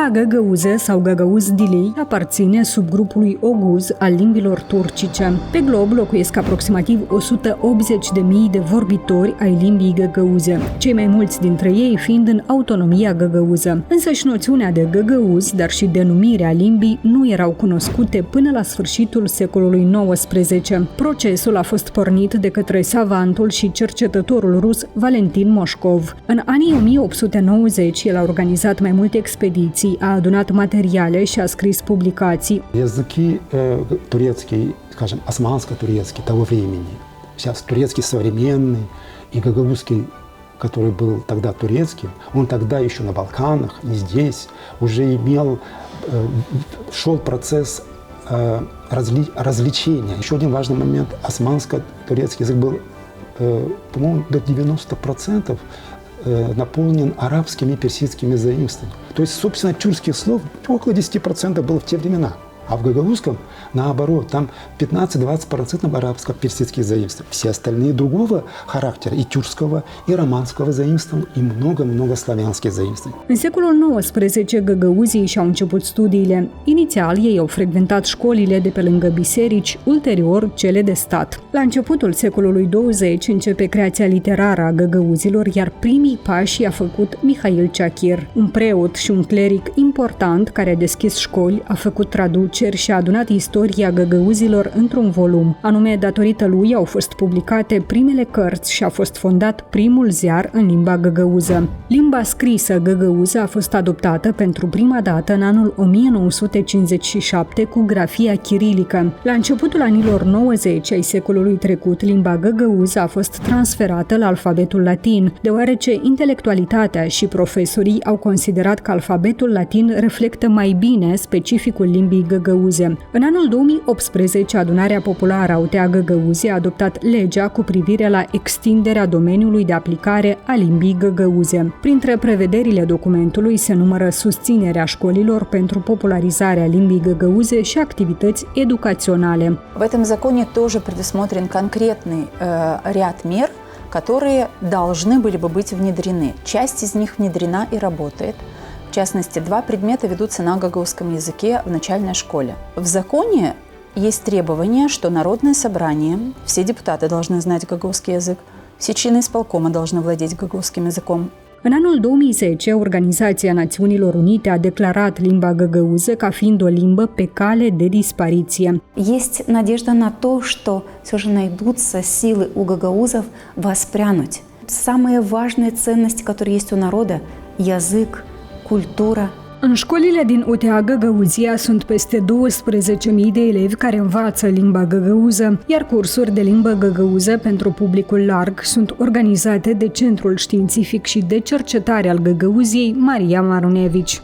Limba găgăuză sau găgăuz dili aparține subgrupului oguz al limbilor turcice. Pe glob locuiesc aproximativ 180.000 de vorbitori ai limbii găgăuze, cei mai mulți dintre ei fiind în autonomia găgăuză. Însă și noțiunea de găgăuz, dar și denumirea limbii nu erau cunoscute până la sfârșitul secolului XIX. Procesul a fost pornit de către savantul și cercetătorul rus Valentin Moșcov. În anii 1890 el a organizat mai multe expediții, a adunat materiale și a scris publicații. Языки турецкий, скажем, османско-турецкий того времени, сейчас турецкий современный и гагаузский, который был тогда турецким, он тогда еще на Балканах, не здесь, уже шел процесс развлечения. Еще один важный момент, османско-турецкий язык был, по-моему, до 90% наполнен арабскими и персидскими заимствованиями. То есть, собственно, тюркских слов около 10% было в те времена. А в гагаузском, наоборот, там 15-20% арабско-персидских заимствований. Все остальные другого характера, и тюркского, и романского заимствования, и много-много славянских заимствований. În secolul XIX, găgăuzii și-au început studiile. Inițial, ei au frecventat școlile de pe lângă biserici, ulterior cele de stat. La începutul secolului 20 începe creația literară a găgăuzilor, iar primii pași i-a făcut Mihail Chakir, un preot și un cleric important care a deschis școli, a făcut traduceri și a adunat istoria găgăuzilor într-un volum. Anume, datorită lui au fost publicate primele cărți și a fost fondat primul ziar în limba găgăuză. Limba scrisă găgăuză a fost adoptată pentru prima dată în anul 1957 cu grafia chirilică. La începutul anilor 90 ai secolului trecut, limba găgăuză a fost transferată la alfabetul latin, deoarece intelectualitatea și profesorii au considerat că alfabetul latin reflectă mai bine specificul limbii găgăuze. În anul 2018, Adunarea Populară a UTA Găgăuzie a adoptat legea cu privire la extinderea domeniului de aplicare a limbii găgăuze. Printre prevederile documentului se numără susținerea școlilor pentru popularizarea limbii găgăuze și activități educaționale. В этом законе тоже предусмотрен конкретный ряд мер, которые должны были бы быть внедрены. Часть из них внедрена и работает. В частности, 2 предмета ведутся на гагаузском языке в начальной школе. В законе есть требование, что Народное собрание, все депутаты должны знать гагаузский язык, все члены исполкома должны владеть гагаузским языком. În anul 2010, Organizația Națiunilor Unite a declarat limba găgăuză ca fiind o limbă pe cale de dispariție. Есть надежда на то, что все же найдутся силы у гагаузов воспрянуть. Самые важные ценности, которые есть у народа – язык, cultura. În școlile din UTA Găgăuzia sunt peste 12.000 de elevi care învață limba găgăuză, iar cursuri de limbă găgăuză pentru publicul larg sunt organizate de Centrul Științific și de Cercetare al Găgăuziei Maria Marunevici.